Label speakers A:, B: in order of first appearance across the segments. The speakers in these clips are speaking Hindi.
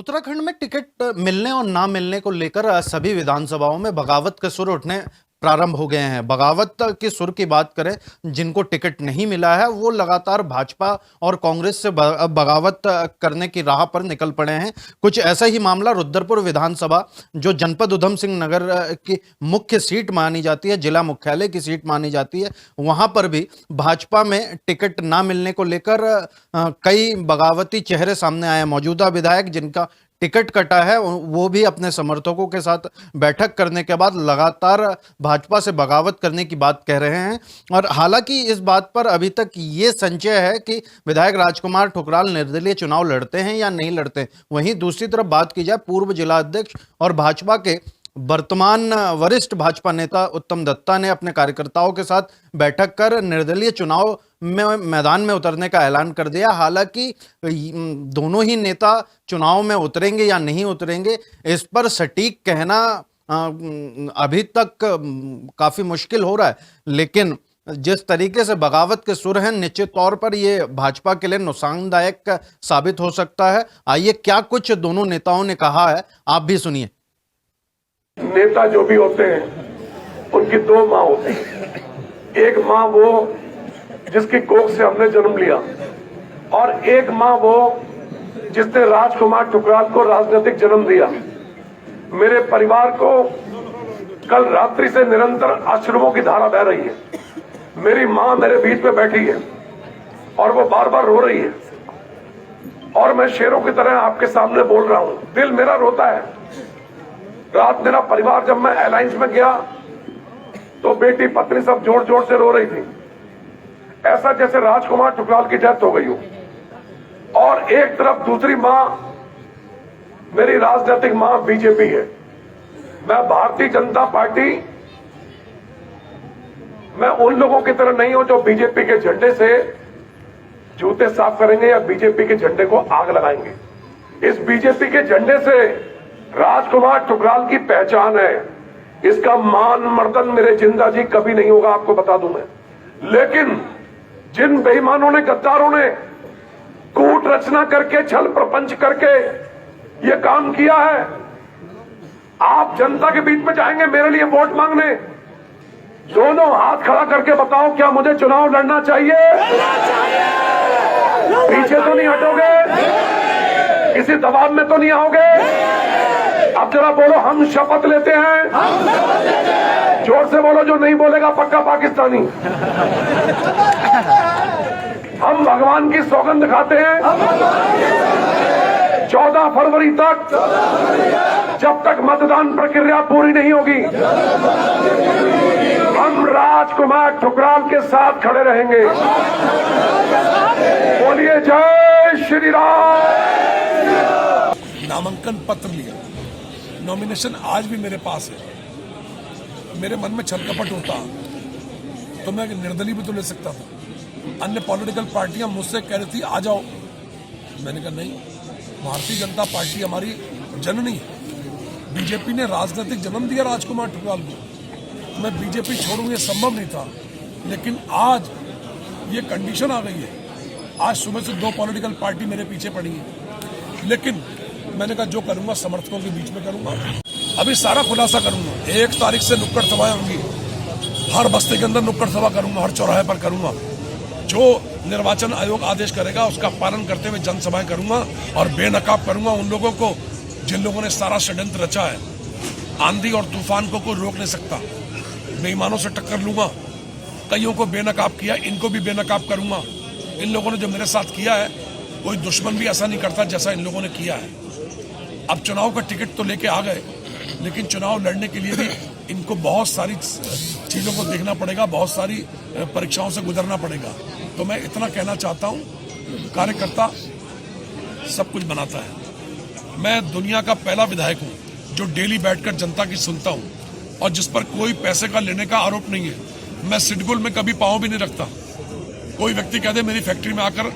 A: उत्तराखंड में टिकट मिलने और ना मिलने को लेकर सभी विधानसभाओं में बगावत के सुर उठने प्रारंभ हो गए हैं। बगावत के सुर की बात करें, जिनको टिकट नहीं मिला है वो लगातार भाजपा और कांग्रेस से बगावत करने की राह पर निकल पड़े हैं। कुछ ऐसा ही मामला रुद्रपुर विधानसभा, जो जनपद उधम सिंह नगर की मुख्य सीट मानी जाती है, जिला मुख्यालय की सीट मानी जाती है, वहां पर भी भाजपा में टिकट ना मिलने को लेकर कई बगावती चेहरे सामने आए। मौजूदा विधायक जिनका टिकट कटा है वो भी अपने समर्थकों के साथ बैठक करने के बाद लगातार भाजपा से बगावत करने की बात कह रहे हैं। और हालांकि इस बात पर अभी तक ये संशय है कि विधायक राजकुमार ठुकराल निर्दलीय चुनाव लड़ते हैं या नहीं लड़ते। वहीं दूसरी तरफ बात की जाए, पूर्व जिला अध्यक्ष और भाजपा के वर्तमान वरिष्ठ भाजपा नेता उत्तम दत्ता ने अपने कार्यकर्ताओं के साथ बैठक कर निर्दलीय चुनाव में मैदान में उतरने का ऐलान कर दिया। हालांकि दोनों ही नेता चुनाव में उतरेंगे या नहीं उतरेंगे, इस पर सटीक कहना अभी तक काफी मुश्किल हो रहा है। लेकिन जिस तरीके से बगावत के सुर हैं, निश्चित तौर पर यह भाजपा के लिए नुकसानदायक साबित हो सकता है। आइए क्या कुछ दोनों नेताओं ने कहा है, आप भी सुनिए।
B: नेता जो भी होते हैं उनकी दो माँ होती है। एक माँ वो जिसकी कोख से हमने जन्म लिया, और एक माँ वो जिसने राजकुमार ठुकराल को राजनीतिक जन्म दिया। मेरे परिवार को कल रात्रि से निरंतर अश्रुओं की धारा बह रही है। मेरी माँ मेरे बीच में बैठी है और वो बार बार रो रही है, और मैं शेरों की तरह आपके सामने बोल रहा हूं। दिल मेरा रोता है। रात मेरा परिवार, जब मैं अलायंस में गया तो बेटी पत्नी सब जोर जोर से रो रही थी, ऐसा जैसे राजकुमार ठुकराल की डेथ हो गई हो। और एक तरफ दूसरी मां, मेरी राजनीतिक मां बीजेपी है। मैं भारतीय जनता पार्टी, मैं उन लोगों की तरह नहीं हूं जो बीजेपी के झंडे से जूते साफ करेंगे या बीजेपी के झंडे को आग लगाएंगे। इस बीजेपी के झंडे से राजकुमार ठुकराल की पहचान है। इसका मान मर्दन मेरे जिंदा जी कभी नहीं होगा, आपको बता दूं मैं। लेकिन जिन बेईमानों ने, गद्दारों ने कूट रचना करके, छल प्रपंच करके ये काम किया है, आप जनता के बीच में जाएंगे मेरे लिए वोट मांगने, दोनों हाथ खड़ा करके बताओ, क्या मुझे चुनाव लड़ना चाहिए? पीछे तो नहीं हटोगे? किसी दबाव में तो नहीं आओगे? अब जरा बोलो, हम शपथ लेते हैं। जोर से बोलो, जो नहीं बोलेगा पक्का पाकिस्तानी। हम भगवान की सौगंध खाते हैं 14 फरवरी तक, जब तक मतदान प्रक्रिया पूरी नहीं होगी, हम राजकुमार ठुकराल के साथ खड़े रहेंगे। बोलिए जय श्री राम।
C: नामांकन पत्र लिया, नॉमिनेशन आज भी मेरे पास है। मेरे मन में छल कपट होता तो मैं निर्दलीय भी तो ले सकता था। अन्य पॉलिटिकल पार्टियां मुझसे कह रही थी आ जाओ, मैंने कहा नहीं, भारतीय जनता पार्टी हमारी जननी है। बीजेपी ने राजनीतिक जन्म दिया राजकुमार ठुकराल को, मैं बीजेपी छोड़ूं ये संभव नहीं था। लेकिन आज ये कंडीशन आ गई है। आज सुबह से 2 पॉलिटिकल पार्टी मेरे पीछे पड़ी है, लेकिन मैंने कहा जो करूंगा समर्थकों के बीच में करूंगा। अभी सारा खुलासा करूंगा। 1 तारीख से नुक्कड़ सभाएं होंगी, हर बस्ती के अंदर नुक्कड़ सभा करूंगा, हर चौराहे पर करूंगा। जो निर्वाचन आयोग आदेश करेगा उसका पालन करते हुए जनसभाएं करूंगा, और बेनकाब करूंगा उन लोगों को जिन लोगों ने सारा षड्यंत्र रचा है। आंधी और तूफान को कोई रोक नहीं सकता। बेईमानों से टक्कर लूंगा। कईयों को बेनकाब किया, इनको भी बेनकाब करूंगा। इन लोगों ने जो मेरे साथ किया है, कोई दुश्मन भी ऐसा नहीं करता जैसा इन लोगों ने किया है। अब चुनाव का टिकट तो लेके आ गए, लेकिन चुनाव लड़ने के लिए भी इनको बहुत सारी चीजों को देखना पड़ेगा, बहुत सारी परीक्षाओं से गुजरना पड़ेगा। तो मैं इतना कहना चाहता हूं, कार्यकर्ता सब कुछ बनाता है। मैं दुनिया का पहला विधायक हूं जो डेली बैठकर जनता की सुनता हूं, और जिस पर कोई पैसे का लेने का आरोप नहीं है। मैं सिडकुल में कभी पांव भी नहीं रखता। कोई व्यक्ति कह दे मेरी फैक्ट्री में आकर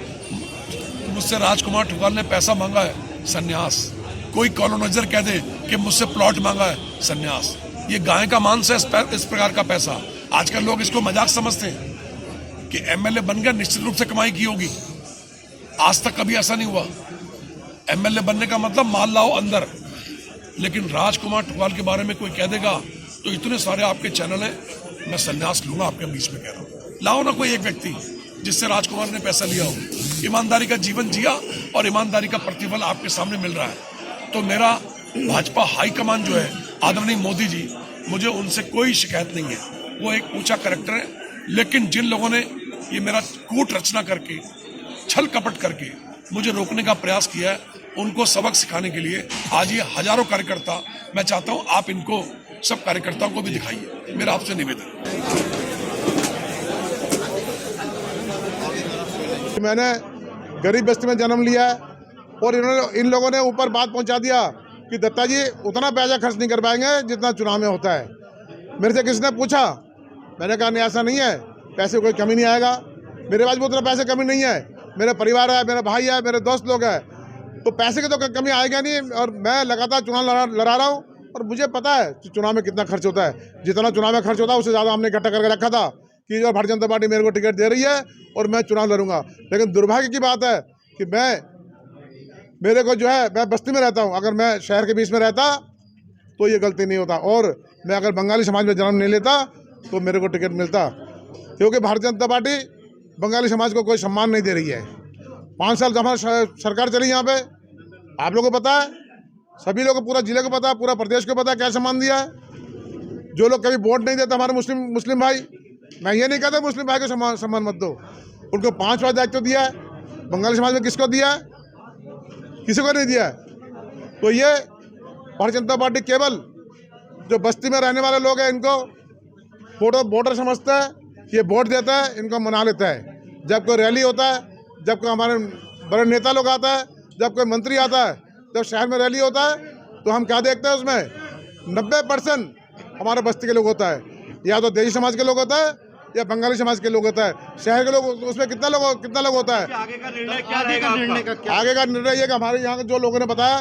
C: मुझसे राजकुमार ठुकराल ने पैसा मांगा है, संन्यास। कोई कॉलोनाइजर कह दे कि मुझसे प्लॉट मांगा है, संन्यास। ये गाय का मांस है इस प्रकार का पैसा। आजकल लोग इसको मजाक समझते हैं कि एमएलए बनकर निश्चित रूप से कमाई की होगी। आज तक कभी ऐसा नहीं हुआ। एमएलए बनने का मतलब माल लाओ अंदर। लेकिन राजकुमार ठुकराल के बारे में कोई कह देगा तो इतने सारे आपके चैनल हैं, मैं संन्यास लूंगा आपके बीच में कह रहा हूँ। लाओ ना कोई एक व्यक्ति जिससे राजकुमार ने पैसा लिया हो, ईमानदारी का जीवन जिया और ईमानदारी का प्रतिफल आपके सामने मिल रहा है। तो मेरा भाजपा हाईकमान जो है आदरणीय मोदी जी, मुझे उनसे कोई शिकायत नहीं है, वो एक ऊंचा कैरेक्टर है। लेकिन जिन लोगों ने ये मेरा कूट रचना करके, छल कपट करके मुझे रोकने का प्रयास किया है, उनको सबक सिखाने के लिए आज ये हजारों कार्यकर्ता, मैं चाहता हूं आप इनको सब कार्यकर्ताओं को भी दिखाइए, मेरा आपसे निवेदन।
D: मैंने गरीब बस्ती में जन्म लिया है और इन लोगों ने ऊपर बात पहुंचा दिया कि दत्ता जी उतना पैसा खर्च नहीं कर पाएंगे जितना चुनाव में होता है। मेरे से किसी ने पूछा, मैंने कहा नहीं ऐसा नहीं है, पैसे कोई कमी नहीं आएगा, मेरे पास भी उतना पैसे कमी नहीं है, मेरा परिवार है, मेरा भाई है, मेरे दोस्त लोग हैं, तो पैसे की तो कमी आएगा नहीं। और मैं लगातार चुनाव लड़ा रहा हूँ और मुझे पता है कि चुनाव में कितना खर्च होता है। जितना चुनाव में खर्च होता है उससे ज़्यादा हमने इकट्ठा करके रखा था कि जो भारतीय जनता पार्टी मेरे को टिकट दे रही है और मैं चुनाव लड़ूंगा। लेकिन दुर्भाग्य की बात है कि मेरे को जो है, मैं बस्ती में रहता हूँ, अगर मैं शहर के बीच में रहता तो ये गलती नहीं होता, और मैं अगर बंगाली समाज में जन्म नहीं लेता तो मेरे को टिकट मिलता। क्योंकि भारतीय जनता पार्टी बंगाली समाज को कोई सम्मान नहीं दे रही है। 5 साल हमारी सरकार चली यहाँ पे, आप लोगों को पता है, सभी लोगों को, पूरा जिले को पता है, पूरा प्रदेश को पता है क्या सम्मान दिया है। जो लोग कभी वोट नहीं देते हमारे मुस्लिम भाई, मैं ये नहीं कहता मुस्लिम भाई को सम्मान मत दो, उनको 5 बार दायित्व दिया है। बंगाली समाज में किसको दिया है? किसी को नहीं दिया है। तो ये भारतीय जनता पार्टी केवल जो बस्ती में रहने वाले लोग हैं इनको वोटर समझता है, ये वोट देता है, इनको मना लेता है। जब कोई रैली होता है, जब कोई हमारे बड़े नेता लोग आता है, जब कोई मंत्री आता है, जब शहर में रैली होता है, तो हम क्या देखते हैं उसमें 90% हमारे बस्ती के लोग होता है, या तो देशी समाज के लोग होता है या बंगाली समाज के लोग होता है। शहर के लोग, उसमें कितना लोग होता है?
A: आगे का निर्णय क्या रहेगा?
D: आगे का निर्णय ये कि हमारे यहाँ के जो लोगों ने बताया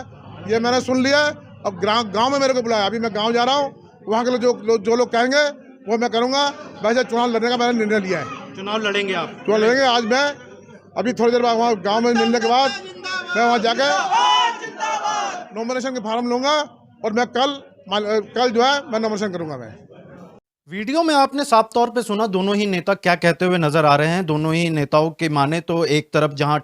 D: ये मैंने सुन लिया। अब गांव में मेरे को बुलाया, अभी मैं गांव जा रहा हूँ, वहाँ के जो लोग कहेंगे वो मैं करूँगा। वैसे चुनाव लड़ने का मैंने निर्णय लिया है।
A: चुनाव लड़ेंगे आप?
D: चुनाव लड़ेंगे। आज मैं अभी थोड़ी देर बाद वहाँ गाँव में मिलने के बाद मैं वहाँ जाके नॉमिनेशन के फॉर्म लूँगा और मैं कल जो है मैं नॉमिनेशन करूँगा। मैं
A: वीडियो में आपने साफ तौर पे सुना दोनों ही नेता क्या कहते हुए नजर आ रहे हैं। दोनों ही नेताओं के माने तो एक तरफ जहां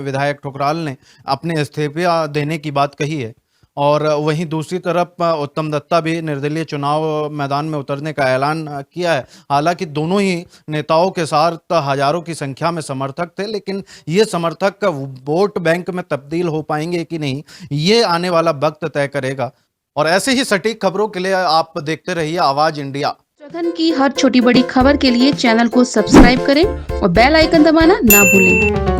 A: विधायक ठुकराल ने अपने इस्तीफा देने की बात कही है, और वहीं दूसरी तरफ उत्तम दत्ता भी निर्दलीय चुनाव मैदान में उतरने का ऐलान किया है। हालांकि दोनों ही नेताओं के साथ हजारों की संख्या में समर्थक थे, लेकिन ये समर्थक वोट बैंक में तब्दील हो पाएंगे कि नहीं, ये आने वाला वक्त तय करेगा। और ऐसे ही सटीक खबरों के लिए आप देखते रहिए आवाज इंडिया।
E: उत्तराखंड की हर छोटी बड़ी खबर के लिए चैनल को सब्सक्राइब करें और बेल आइकन दबाना ना भूलें।